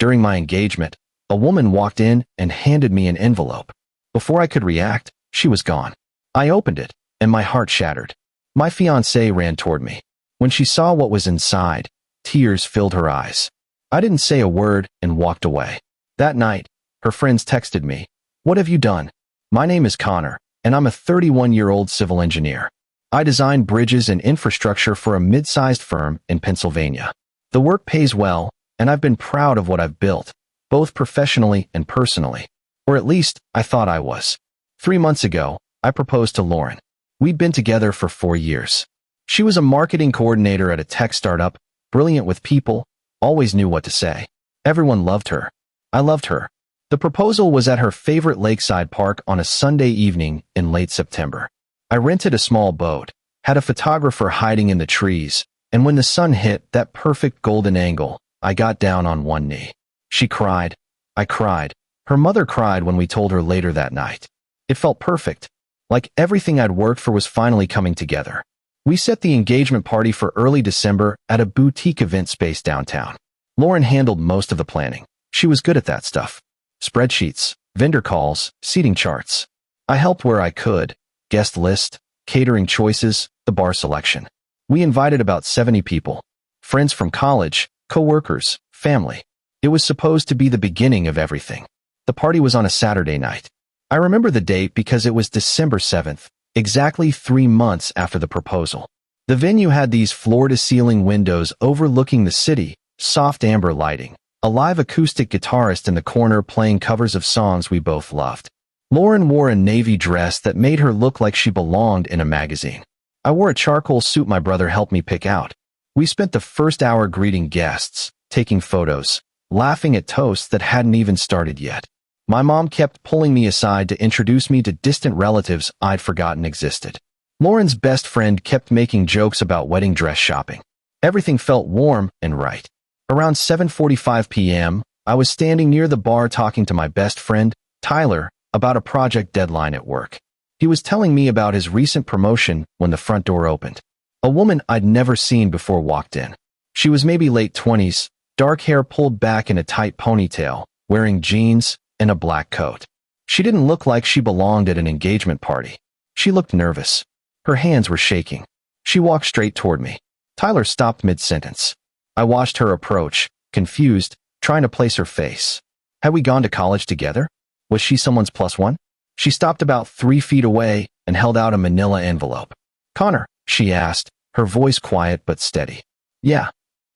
During my engagement, a woman walked in and handed me an envelope. Before I could react, she was gone. I opened it, and my heart shattered. My fiancée ran toward me. When she saw what was inside, tears filled her eyes. I didn't say a word and walked away. That night, her friends texted me, "What have you done?" My name is Connor, and I'm a 31-year-old civil engineer. I design bridges and infrastructure for a mid-sized firm in Pennsylvania. The work pays well, and I've been proud of what I've built, both professionally and personally. Or at least, I thought I was. 3 months ago, I proposed to Lauren. We'd been together for 4 years. She was a marketing coordinator at a tech startup, brilliant with people, always knew what to say. Everyone loved her. I loved her. The proposal was at her favorite lakeside park on a Sunday evening in late September. I rented a small boat, had a photographer hiding in the trees, and when the sun hit that perfect golden angle, I got down on one knee. She cried. I cried. Her mother cried when we told her later that night. It felt perfect, like everything I'd worked for was finally coming together. We set the engagement party for early December at a boutique event space downtown. Lauren handled most of the planning. She was good at that stuff. Spreadsheets, vendor calls, seating charts. I helped where I could, guest list, catering choices, the bar selection. We invited about 70 people. Friends from college, co-workers, family. It was supposed to be the beginning of everything. The party was on a Saturday night. I remember the date because it was December 7th, exactly 3 months after the proposal. The venue had these floor-to-ceiling windows overlooking the city, soft amber lighting, a live acoustic guitarist in the corner playing covers of songs we both loved. Lauren wore a navy dress that made her look like she belonged in a magazine. I wore a charcoal suit my brother helped me pick out. We spent the first hour greeting guests, taking photos, laughing at toasts that hadn't even started yet. My mom kept pulling me aside to introduce me to distant relatives I'd forgotten existed. Lauren's best friend kept making jokes about wedding dress shopping. Everything felt warm and right. Around 7:45 p.m., I was standing near the bar talking to my best friend, Tyler, about a project deadline at work. He was telling me about his recent promotion when the front door opened. A woman I'd never seen before walked in. She was maybe late 20s, dark hair pulled back in a tight ponytail, wearing jeans and a black coat. She didn't look like she belonged at an engagement party. She looked nervous. Her hands were shaking. She walked straight toward me. Tyler stopped mid-sentence. I watched her approach, confused, trying to place her face. Had we gone to college together? Was she someone's plus one? She stopped about 3 feet away and held out a manila envelope. "Connor," she asked, her voice quiet but steady. "Yeah.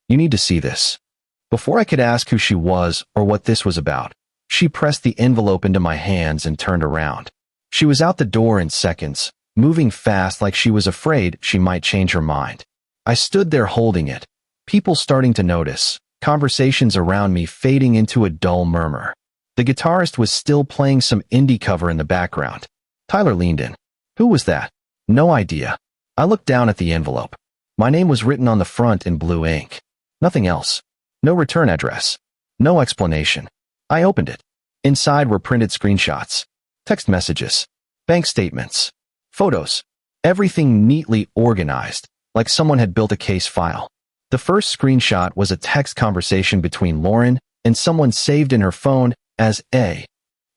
You need to see this." Before I could ask who she was or what this was about, she pressed the envelope into my hands and turned around. She was out the door in seconds, moving fast like she was afraid she might change her mind. I stood there holding it, people starting to notice, conversations around me fading into a dull murmur. The guitarist was still playing some indie cover in the background. Tyler leaned in. "Who was that?" "No idea." I looked down at the envelope. My name was written on the front in blue ink. Nothing else. No return address. No explanation. I opened it. Inside were printed screenshots, text messages, bank statements, photos, everything neatly organized, like someone had built a case file. The first screenshot was a text conversation between Lauren and someone saved in her phone as A.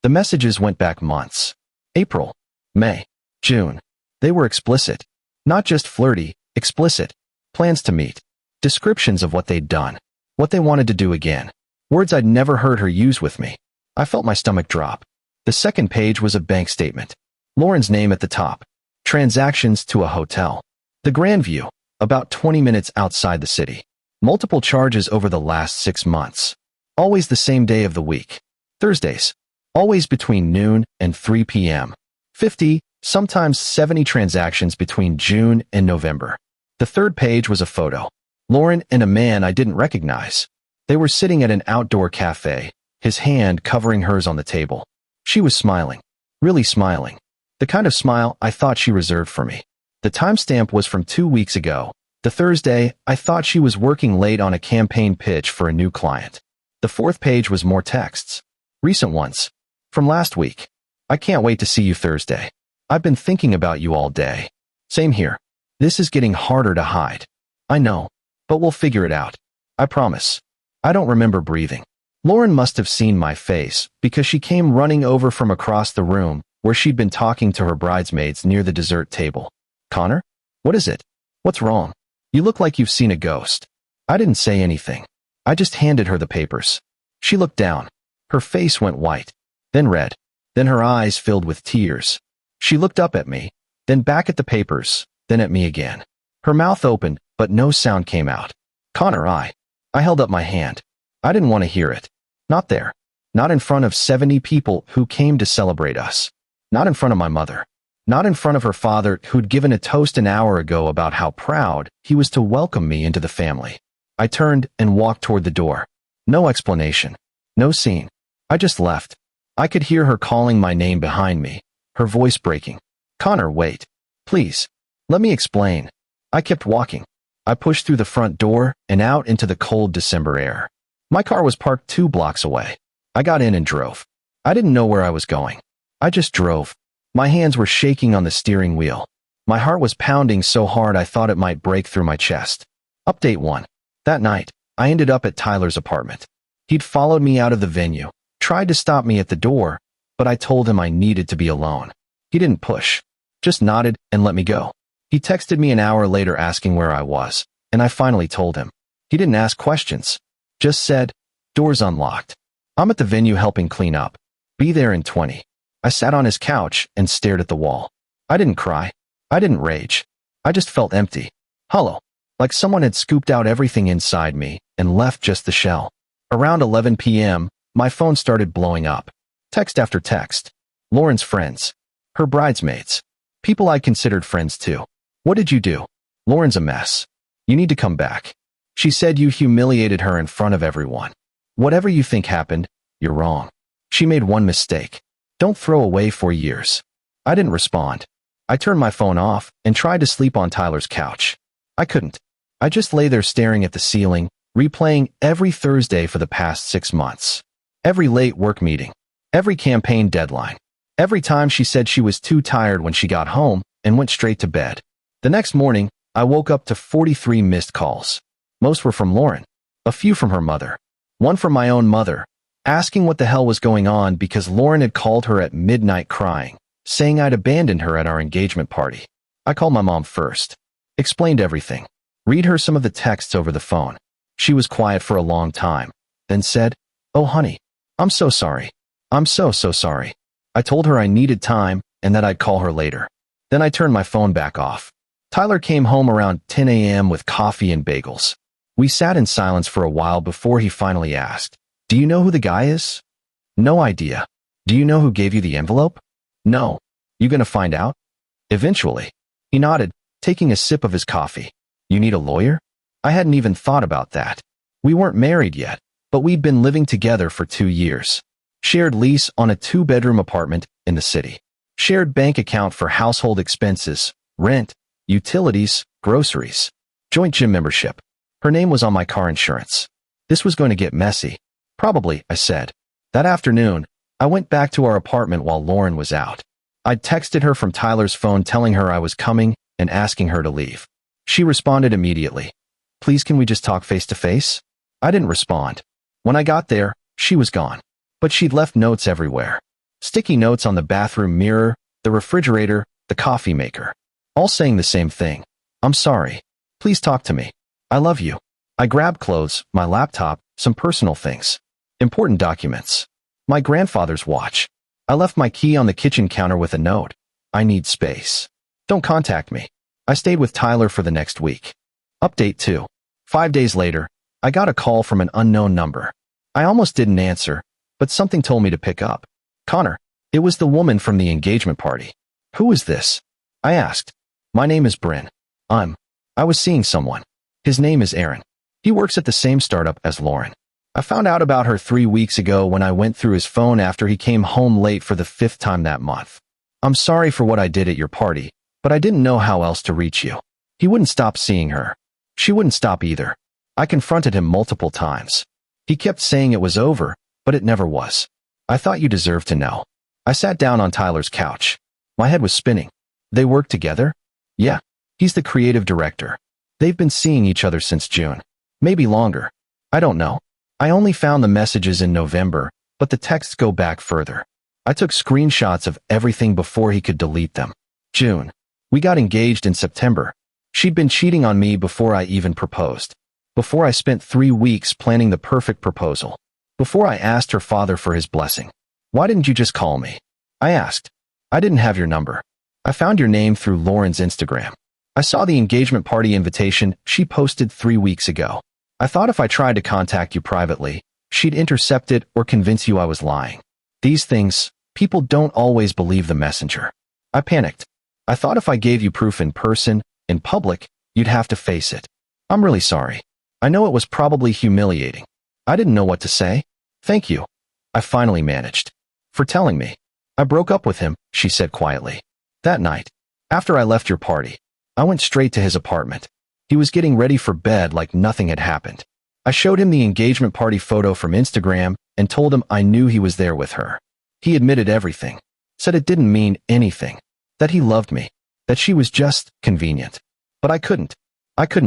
The messages went back months. April, May, June. They were explicit. Not just flirty, explicit. Plans to meet. Descriptions of what they'd done. What they wanted to do again. Words I'd never heard her use with me. I felt my stomach drop. The second page was a bank statement. Lauren's name at the top. Transactions to a hotel. The Grandview, about 20 minutes outside the city. Multiple charges over the last 6 months. Always the same day of the week. Thursdays. Always between noon and 3 p.m. 50, sometimes 70 transactions between June and November. The third page was a photo. Lauren and a man I didn't recognize. They were sitting at an outdoor cafe, his hand covering hers on the table. She was smiling. Really smiling. The kind of smile I thought she reserved for me. The timestamp was from 2 weeks ago. The Thursday, I thought she was working late on a campaign pitch for a new client. The fourth page was more texts. Recent ones. From last week. "I can't wait to see you Thursday. I've been thinking about you all day." Same here. This is getting harder to hide. I know, but we'll figure it out. I promise. I don't remember breathing. Lauren must have seen my face because she came running over from across the room where she'd been talking to her bridesmaids near the dessert table. Connor? What is it? What's wrong? You look like you've seen a ghost. I didn't say anything. I just handed her the papers. She looked down. Her face went white, then red, then her eyes filled with tears. She looked up at me, then back at the papers, then at me again. Her mouth opened, but no sound came out. Connor, I held up my hand. I didn't want to hear it. Not there. Not in front of 70 people who came to celebrate us. Not in front of my mother. Not in front of her father, who'd given a toast an hour ago about how proud he was to welcome me into the family. I turned and walked toward the door. No explanation. No scene. I just left. I could hear her calling my name behind me, her voice breaking. Connor, wait. Please. Let me explain. I kept walking. I pushed through the front door and out into the cold December air. My car was parked 2 blocks away. I got in and drove. I didn't know where I was going. I just drove. My hands were shaking on the steering wheel. My heart was pounding so hard I thought it might break through my chest. Update 1. That night, I ended up at Tyler's apartment. He'd followed me out of the venue, tried to stop me at the door, but I told him I needed to be alone. He didn't push, just nodded and let me go. He texted me an hour later asking where I was, and I finally told him. He didn't ask questions, just said, "Door's unlocked. I'm at the venue helping clean up. Be there in 20. I sat on his couch and stared at the wall. I didn't cry. I didn't rage. I just felt empty, hollow, like someone had scooped out everything inside me and left just the shell. Around 11 p.m., my phone started blowing up. Text after text. Lauren's friends. Her bridesmaids. People I considered friends too. What did you do? Lauren's a mess. You need to come back. She said you humiliated her in front of everyone. Whatever you think happened, you're wrong. She made one mistake. Don't throw away 4 years. I didn't respond. I turned my phone off and tried to sleep on Tyler's couch. I couldn't. I just lay there staring at the ceiling, replaying every Thursday for the past 6 months. Every late work meeting. Every campaign deadline. Every time she said she was too tired when she got home and went straight to bed. The next morning, I woke up to 43 missed calls. Most were from Lauren. A few from her mother. One from my own mother, asking what the hell was going on because Lauren had called her at midnight crying, saying I'd abandoned her at our engagement party. I called my mom first. Explained everything. Read her some of the texts over the phone. She was quiet for a long time, then said, "Oh honey, I'm so sorry. I'm so sorry." I told her I needed time and that I'd call her later. Then I turned my phone back off. Tyler came home around 10 a.m. with coffee and bagels. We sat in silence for a while before he finally asked, "Do you know who the guy is?" "No idea." "Do you know who gave you the envelope?" "No." "You gonna find out?" "Eventually." He nodded, taking a sip of his coffee. "You need a lawyer?" I hadn't even thought about that. We weren't married yet, but we'd been living together for 2 years. Shared lease on a 2-bedroom apartment in the city. Shared bank account for household expenses, rent, utilities, groceries. Joint gym membership. Her name was on my car insurance. This was going to get messy. "Probably," I said. That afternoon, I went back to our apartment while Lauren was out. I'd texted her from Tyler's phone telling her I was coming and asking her to leave. She responded immediately. "Please, can we just talk face to face?" I didn't respond. When I got there, she was gone. But she'd left notes everywhere. Sticky notes on the bathroom mirror, the refrigerator, the coffee maker. All saying the same thing. "I'm sorry. Please talk to me. I love you." I grabbed clothes, my laptop, some personal things. Important documents. My grandfather's watch. I left my key on the kitchen counter with a note. "I need space. Don't contact me." I stayed with Tyler for the next week. Update 2. 5 days later, I got a call from an unknown number. I almost didn't answer, but something told me to pick up. "Connor." It was the woman from the engagement party. "Who is this?" I asked. "My name is Bryn. I was seeing someone. His name is Aaron. He works at the same startup as Lauren. I found out about her 3 weeks ago when I went through his phone after he came home late for the 5th time that month. I'm sorry for what I did at your party, but I didn't know how else to reach you." He wouldn't stop seeing her. She wouldn't stop either. I confronted him multiple times. He kept saying it was over, but it never was. "I thought you deserved to know." I sat down on Tyler's couch. My head was spinning. "They work together?" "Yeah. He's the creative director. They've been seeing each other since June. Maybe longer. I don't know." I only found the messages in November, but the texts go back further. I took screenshots of everything before he could delete them. June. We got engaged in September. She'd been cheating on me before I even proposed. Before I spent 3 weeks planning the perfect proposal. Before I asked her father for his blessing. Why didn't you just call me? I asked. I didn't have your number. I found your name through Lauren's Instagram. I saw the engagement party invitation she posted 3 weeks ago. I thought if I tried to contact you privately, she'd intercept it or convince you I was lying. These things, people don't always believe the messenger. I panicked. I thought if I gave you proof in person, in public, you'd have to face it. I'm really sorry. I know it was probably humiliating. I didn't know what to say. Thank you. I finally managed. For telling me. I broke up with him, she said quietly. That night, after I left your party, I went straight to his apartment. He was getting ready for bed like nothing had happened. I showed him the engagement party photo from Instagram and told him I knew he was there with her. He admitted everything, said it didn't mean anything, that he loved me, that she was just convenient. But I couldn't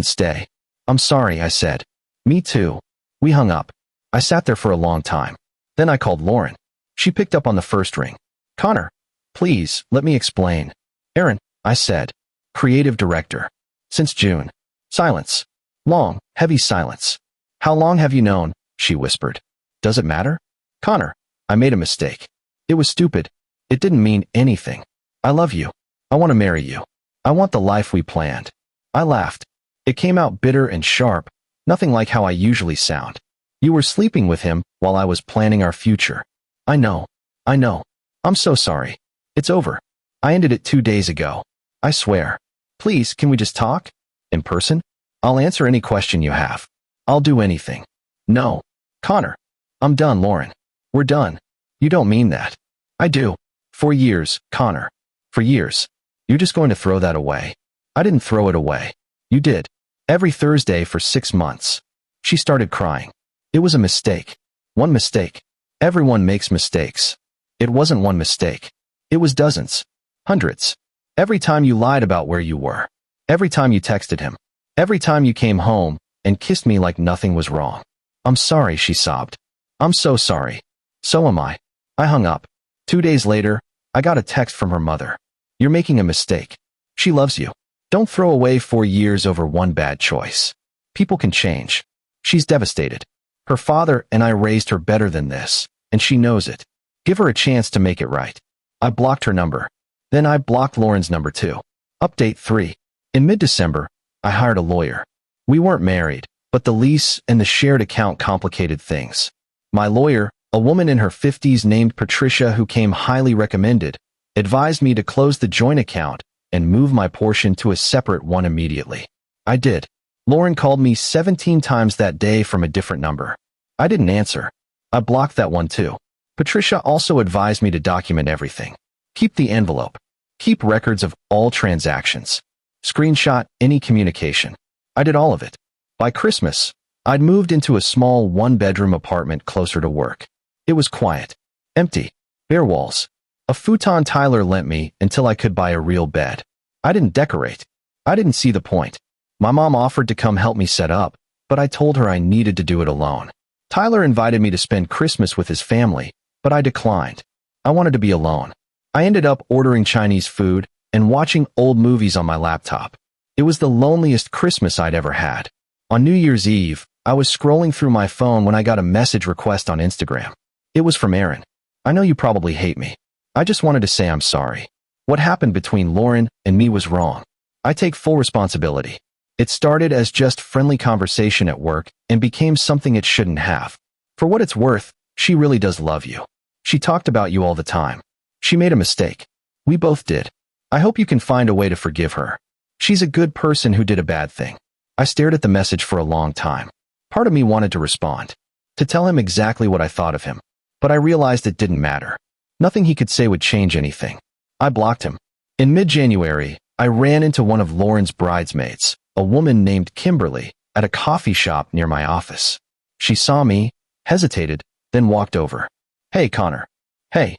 stay. I'm sorry, I said. Me too. We hung up. I sat there for a long time. Then I called Lauren. She picked up on the first ring. Connor, please, let me explain. Aaron, I said. Creative director. Since June. Silence. Long, heavy silence. How long have you known? She whispered. Does it matter? Connor, I made a mistake. It was stupid. It didn't mean anything. I love you. I want to marry you. I want the life we planned. I laughed. It came out bitter and sharp, nothing like how I usually sound. You were sleeping with him while I was planning our future. I know. I'm so sorry. It's over. I ended it 2 days ago. I swear. Please, can we just talk? In person? I'll answer any question you have. I'll do anything. No. Connor. I'm done, Lauren. We're done. You don't mean that. I do. For years, Connor. For years. You're just going to throw that away. I didn't throw it away. You did. Every Thursday for 6 months. She started crying. It was a mistake. One mistake. Everyone makes mistakes. It wasn't one mistake. It was dozens. Hundreds. Every time you lied about where you were. Every time you texted him. Every time you came home and kissed me like nothing was wrong. I'm sorry, she sobbed. I'm so sorry. So am I. I hung up. 2 days later, I got a text from her mother. You're making a mistake. She loves you. Don't throw away 4 years over one bad choice. People can change. She's devastated. Her father and I raised her better than this, and she knows it. Give her a chance to make it right. I blocked her number. Then I blocked Lauren's number too. Update 3. In mid-December, I hired a lawyer. We weren't married, but the lease and the shared account complicated things. My lawyer, a woman in her 50s named Patricia who came highly recommended, advised me to close the joint account and move my portion to a separate one immediately. I did. Lauren called me 17 times that day from a different number. I didn't answer. I blocked that one too. Patricia also advised me to document everything. Keep the envelope. Keep records of all transactions. Screenshot any communication. I did all of it. By Christmas, I'd moved into a small one-bedroom apartment closer to work. It was quiet. Empty. Bare walls. A futon Tyler lent me until I could buy a real bed. I didn't decorate. I didn't see the point. My mom offered to come help me set up, but I told her I needed to do it alone. Tyler invited me to spend Christmas with his family, but I declined. I wanted to be alone. I ended up ordering Chinese food and watching old movies on my laptop. It was the loneliest Christmas I'd ever had. On New Year's Eve, I was scrolling through my phone when I got a message request on Instagram. It was from Aaron. I know you probably hate me. I just wanted to say I'm sorry. What happened between Lauren and me was wrong. I take full responsibility. It started as just friendly conversation at work and became something it shouldn't have. For what it's worth, she really does love you. She talked about you all the time. She made a mistake. We both did. I hope you can find a way to forgive her. She's a good person who did a bad thing. I stared at the message for a long time. Part of me wanted to respond, to tell him exactly what I thought of him, but I realized it didn't matter. Nothing he could say would change anything. I blocked him. In mid-January, I ran into one of Lauren's bridesmaids, a woman named Kimberly, at a coffee shop near my office. She saw me, hesitated, then walked over. Hey, Connor. Hey.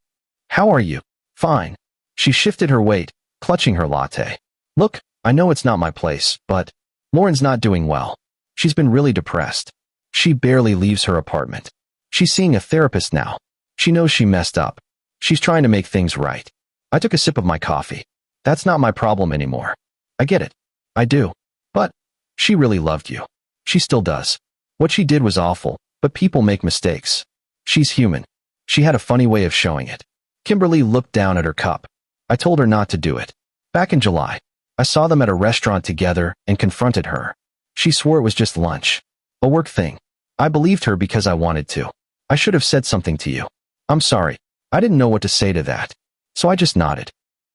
How are you? Fine. She shifted her weight, clutching her latte. Look, I know it's not my place, but Lauren's not doing well. She's been really depressed. She barely leaves her apartment. She's seeing a therapist now. She knows she messed up. She's trying to make things right. I took a sip of my coffee. That's not my problem anymore. I get it. I do. But she really loved you. She still does. What she did was awful, but people make mistakes. She's human. She had a funny way of showing it. Kimberly looked down at her cup. I told her not to do it. Back in July, I saw them at a restaurant together and confronted her. She swore it was just lunch. A work thing. I believed her because I wanted to. I should have said something to you. I'm sorry. I didn't know what to say to that. So I just nodded.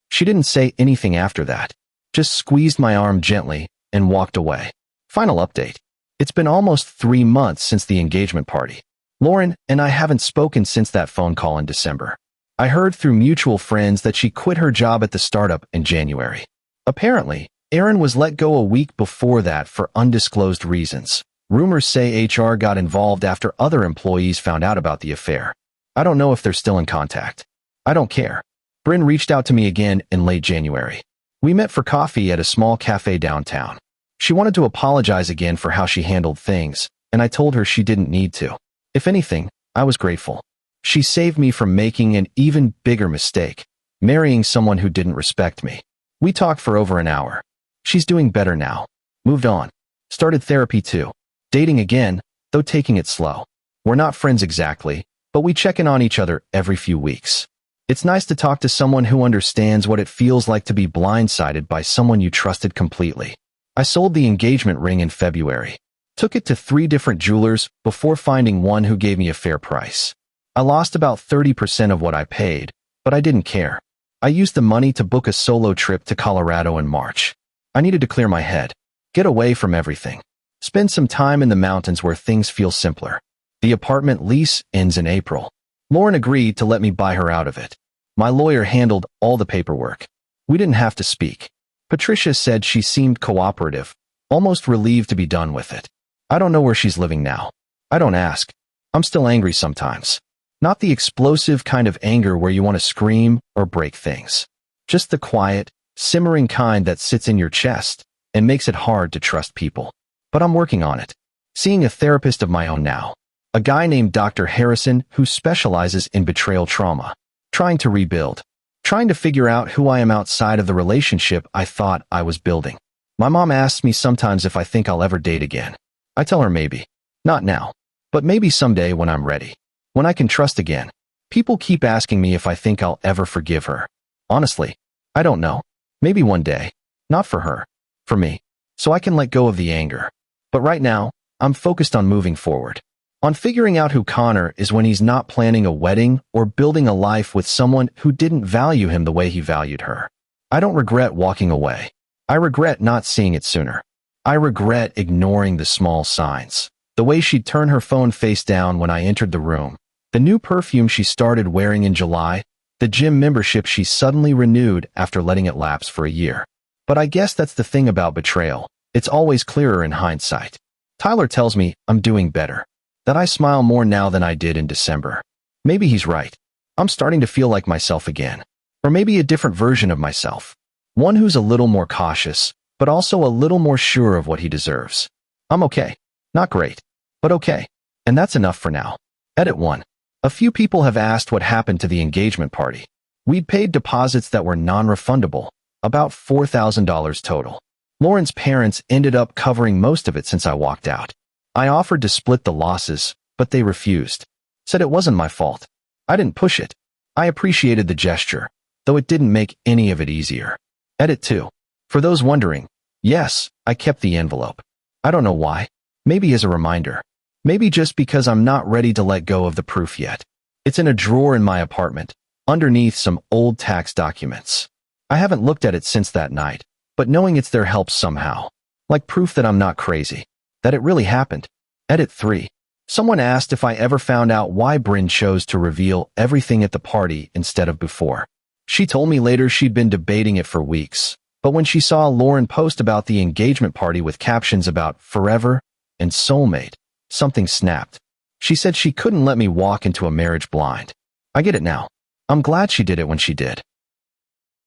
She didn't say anything after that. Just squeezed my arm gently and walked away. Final update. It's been almost 3 months since the engagement party. Lauren and I haven't spoken since that phone call in December. I heard through mutual friends that she quit her job at the startup in January. Apparently, Erin was let go a week before that for undisclosed reasons. Rumors say HR got involved after other employees found out about the affair. I don't know if they're still in contact. I don't care. Bryn reached out to me again in late January. We met for coffee at a small cafe downtown. She wanted to apologize again for how she handled things, and I told her she didn't need to. If anything, I was grateful. She saved me from making an even bigger mistake, marrying someone who didn't respect me. We talked for over an hour. She's doing better now. Moved on. Started therapy too. Dating again, though taking it slow. We're not friends exactly, but we check in on each other every few weeks. It's nice to talk to someone who understands what it feels like to be blindsided by someone you trusted completely. I sold the engagement ring in February. Took it to 3 different jewelers before finding one who gave me a fair price. I lost about 30% of what I paid, but I didn't care. I used the money to book a solo trip to Colorado in March. I needed to clear my head, get away from everything, spend some time in the mountains where things feel simpler. The apartment lease ends in April. Lauren agreed to let me buy her out of it. My lawyer handled all the paperwork. We didn't have to speak. Patricia said she seemed cooperative, almost relieved to be done with it. I don't know where she's living now. I don't ask. I'm still angry sometimes. Not the explosive kind of anger where you want to scream or break things. Just the quiet, simmering kind that sits in your chest and makes it hard to trust people. But I'm working on it. Seeing a therapist of my own now. A guy named Dr. Harrison who specializes in betrayal trauma. Trying to rebuild. Trying to figure out who I am outside of the relationship I thought I was building. My mom asks me sometimes if I think I'll ever date again. I tell her maybe. Not now. But maybe someday when I'm ready. When I can trust again. People keep asking me if I think I'll ever forgive her. Honestly, I don't know. Maybe one day. Not for her. For me. So I can let go of the anger. But right now, I'm focused on moving forward. On figuring out who Connor is when he's not planning a wedding or building a life with someone who didn't value him the way he valued her. I don't regret walking away. I regret not seeing it sooner. I regret ignoring the small signs. The way she'd turn her phone face down when I entered the room. The new perfume she started wearing in July. The gym membership she suddenly renewed after letting it lapse for a year. But I guess that's the thing about betrayal. It's always clearer in hindsight. Tyler tells me I'm doing better. That I smile more now than I did in December. Maybe he's right. I'm starting to feel like myself again. Or maybe a different version of myself. One who's a little more cautious, but also a little more sure of what he deserves. I'm okay. Not great, but okay. And that's enough for now. Edit 1. A few people have asked what happened to the engagement party. We'd paid deposits that were non-refundable, about $4,000 total. Lauren's parents ended up covering most of it since I walked out. I offered to split the losses, but they refused. Said it wasn't my fault. I didn't push it. I appreciated the gesture, though it didn't make any of it easier. Edit 2. For those wondering, yes, I kept the envelope. I don't know why. Maybe as a reminder. Maybe just because I'm not ready to let go of the proof yet. It's in a drawer in my apartment, underneath some old tax documents. I haven't looked at it since that night, but knowing it's there helps somehow. Like proof that I'm not crazy. That it really happened. Edit 3. Someone asked if I ever found out why Bryn chose to reveal everything at the party instead of before. She told me later she'd been debating it for weeks, but when she saw Lauren post about the engagement party with captions about forever and soulmate, something snapped. She said she couldn't let me walk into a marriage blind. I get it now. I'm glad she did it when she did.